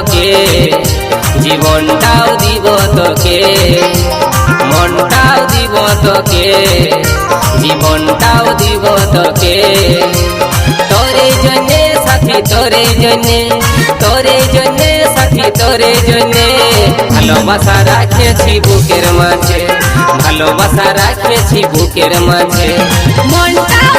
তোকে, জীবনটাও দিব তোকে, মনটাও দিব তোকে, জীবনটাও দিব তোকে। তোরে জন্যে সাথী, তোরে জন্যে, তোরে জন্যে সাথী, তোরে জন্যে ভালোবাসা রাখেছি বুকের মাঝে, ভালোবাসা রাখেছি বুকের মাঝে। মনটাও